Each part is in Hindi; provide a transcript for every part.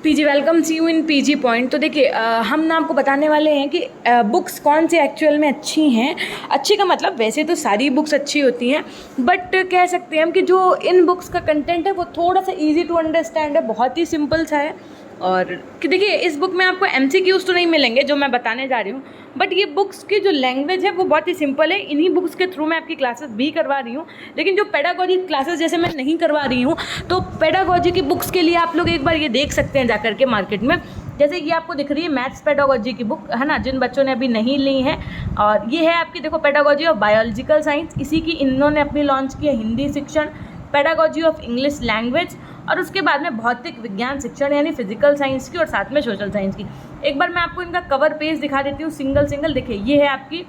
PG welcome see you in PG point. तो देखिए हम ना आपको बताने वाले हैं कि बुक्स कौन से एक्चुअल में अच्छी हैं। अच्छी का मतलब वैसे तो सारी बुक्स अच्छी होती हैं, बट कह सकते हैं हम कि जो इन बुक्स का कंटेंट है वो थोड़ा सा इजी टू अंडरस्टैंड है, बहुत ही सिंपल सा है। और कि देखिए इस बुक में आपको MCQs तो नहीं मिलेंगे जो मैं बताने जा रही हूँ, बट ये बुक्स की जो लैंग्वेज है वो बहुत ही सिंपल है। इन्हीं बुक्स के थ्रू मैं आपकी क्लासेस भी करवा रही हूँ, लेकिन जो पेडागोजी क्लासेस जैसे मैं नहीं करवा रही हूँ, तो पेडागोजी की बुक्स के लिए आप लोग एक बार ये देख सकते हैं जाकर के मार्केट में। जैसे ये आपको दिख रही है मैथ्स पेडागोजी की बुक, है ना, जिन बच्चों ने अभी नहीं ली है। और ये है आपकी देखो पेडागोजी ऑफ बायोलॉजिकल साइंस, इसी की इन्होंने अपनी लॉन्च की है हिंदी शिक्षण, पेडागोजी ऑफ इंग्लिश लैंग्वेज, और उसके बाद में भौतिक विज्ञान शिक्षण यानी फिजिकल साइंस की, और साथ में सोशल साइंस की। एक बार मैं आपको इनका कवर पेज दिखा देती हूँ सिंगल। देखिए ये है आपकी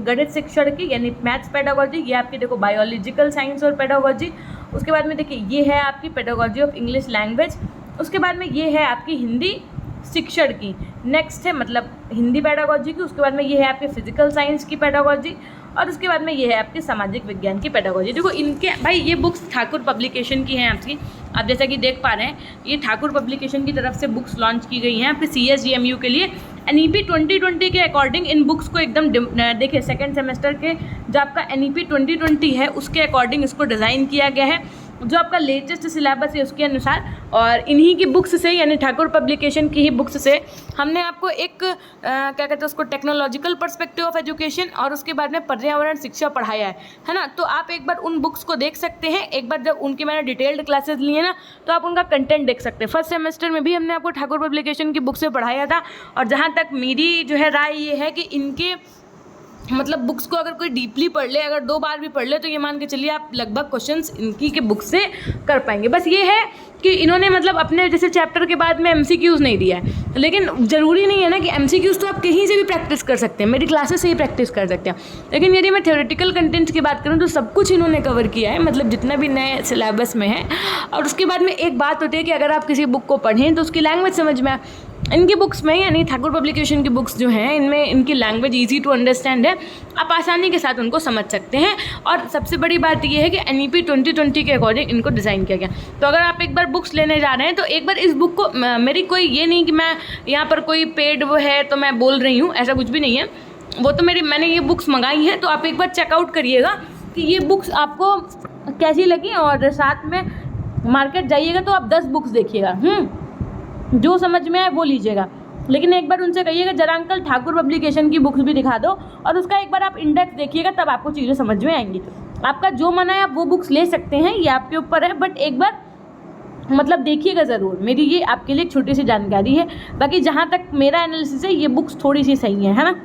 गणित शिक्षण की यानी मैथ्स पेडागोजी, ये आपकी देखो बायोलॉजिकल साइंस और पेडागोजी। उसके बाद में देखिए ये है आपकी पेडागोजी ऑफ इंग्लिश लैंग्वेज। उसके बाद में ये है आपकी हिंदी शिक्षण की, नेक्स्ट है मतलब हिंदी पेडागोजी की। उसके बाद में ये है आपके फिजिकल साइंस की पेडागोजी, और उसके बाद में ये है आपके सामाजिक विज्ञान की पेडागोजी। देखो इनके भाई ये बुक्स ठाकुर पब्लिकेशन की हैं आपकी, आप जैसा कि देख पा रहे हैं ये ठाकुर पब्लिकेशन की तरफ से बुक्स लॉन्च की गई हैं आपके CSGMU के लिए। NEP 2020 के अकॉर्डिंग इन बुक्स को एकदम देखिए सेकेंड सेमेस्टर के जो आपका NEP 2020 है उसके अकॉर्डिंग इसको डिज़ाइन किया गया है, जो आपका लेटेस्ट सिलेबस है उसके अनुसार। और इन्हीं की बुक्स से यानी ठाकुर पब्लिकेशन की ही बुक्स से हमने आपको एक क्या कहते हैं उसको टेक्नोलॉजिकल पर्सपेक्टिव ऑफ एजुकेशन और उसके बाद में पर्यावरण शिक्षा पढ़ाया है ना। तो आप एक बार उन बुक्स को देख सकते हैं, एक बार जब उनकी मैंने डिटेल्ड क्लासेस ली है ना तो आप उनका कंटेंट देख सकते हैं। फर्स्ट सेमेस्टर में भी हमने आपको ठाकुर पब्लिकेशन की बुक से पढ़ाया था, और जहाँ तक मेरी जो है राय ये है कि इनके मतलब बुक्स को अगर कोई डीपली पढ़ ले, अगर 2 बार भी पढ़ ले, तो ये मान के चलिए आप लगभग क्वेश्चंस इनकी के बुक से कर पाएंगे। बस ये है कि इन्होंने मतलब अपने जैसे चैप्टर के बाद में MCQs नहीं दिया है, लेकिन ज़रूरी नहीं है ना कि MCQs तो आप कहीं से भी प्रैक्टिस कर सकते हैं, मेरी क्लासेस से ही प्रैक्टिस कर सकते हैं। लेकिन यदि मैं थ्योरेटिकल कंटेंट्स की बात करूँ तो सब कुछ इन्होंने कवर किया है, मतलब जितना भी नए सिलेबस में है। और उसके बाद में एक बात होती है कि अगर आप किसी बुक को पढ़ें तो उसकी लैंग्वेज समझ में आए। इनकी बुक्स में यानी ठाकुर पब्लिकेशन की बुक्स जो हैं इनमें इनकी लैंग्वेज इजी टू अंडरस्टैंड है, आप आसानी के साथ उनको समझ सकते हैं। और सबसे बड़ी बात ये है कि NEP 2020 के अकॉर्डिंग इनको डिज़ाइन किया गया। तो अगर आप एक बार बुक्स लेने जा रहे हैं तो एक बार इस बुक को, मेरी कोई ये नहीं कि मैं यहाँ पर कोई पेड वो है तो मैं बोल रही हूँ, ऐसा कुछ भी नहीं है। वो तो मैंने ये बुक्स मंगाई हैं, तो आप एक बार चेकआउट करिएगा कि ये बुक्स आपको कैसी लगी, और साथ में मार्केट जाइएगा तो आप 10 बुक्स देखिएगा, जो समझ में आए वो लीजिएगा। लेकिन एक बार उनसे कहिएगा जरा अंकल ठाकुर पब्लिकेशन की बुक्स भी दिखा दो, और उसका एक बार आप इंडेक्स देखिएगा, तब आपको चीज़ें समझ में आएंगी। आपका जो मन है आप वो बुक्स ले सकते हैं, ये आपके ऊपर है, बट एक बार मतलब देखिएगा ज़रूर। मेरी ये आपके लिए एक छोटी सी जानकारी है। बाकी जहाँ तक मेरा एनालिसिस है ये बुक्स थोड़ी सी सही है ना।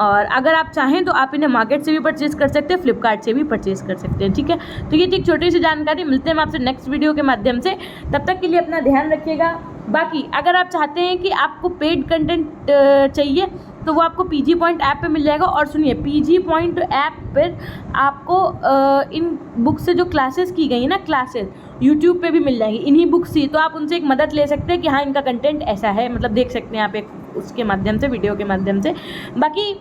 और अगर आप चाहें तो आप इन्हें मार्केट से भी परचेज़ कर सकते हैं, फ्लिपकार्ट से भी परचेज़ कर सकते हैं, ठीक है। तो ये एक छोटी सी जानकारी, मिलते हैं हम आपसे नेक्स्ट वीडियो के माध्यम से। तब तक के लिए अपना ध्यान रखिएगा। बाकी अगर आप चाहते हैं कि आपको पेड कंटेंट चाहिए तो वो आपको PG पॉइंट ऐप पे मिल जाएगा। और सुनिए PG पॉइंट ऐप पर आपको इन बुक से जो क्लासेस की गई ना, क्लासेस यूट्यूब पे भी मिल जाएंगी इन्हीं बुक्स से। तो आप उनसे एक मदद ले सकते हैं कि हाँ इनका कंटेंट ऐसा है, मतलब देख सकते हैं आप एक उसके माध्यम से, वीडियो के माध्यम से। बाकी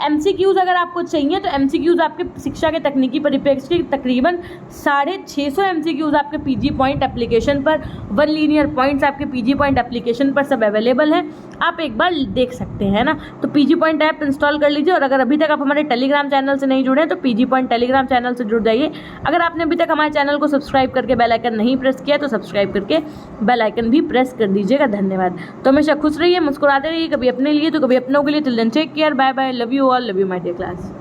MCQs अगर आपको चाहिए तो MCQs आपके शिक्षा के तकनीकी परिप्रेक्ष्य के तकरीबन 650 MCQs आपके PG पॉइंट एप्लीकेशन पर, 1 लीनियर पॉइंट्स आपके PG पॉइंट एप्लीकेशन पर सब अवेलेबल हैं, आप एक बार देख सकते हैं ना। तो PG पॉइंट ऐप इंस्टॉल कर लीजिए। और अगर अभी तक आप हमारे टेलीग्राम चैनल से नहीं जुड़े हैं तो PG पॉइंट टेलीग्राम चैनल से जुड़ जाइए। अगर आपने अभी तक हमारे चैनल को सब्सक्राइब करके बेल आइकन नहीं प्रेस किया तो सब्सक्राइब करके बेल आइकन भी प्रेस कर दीजिएगा। धन्यवाद। तो हमेशा खुश रहिए, मुस्कुराते रहिए, कभी अपने लिए तो कभी अपनों के लिए। Till then take care, bye bye, love you all, love you my dear class.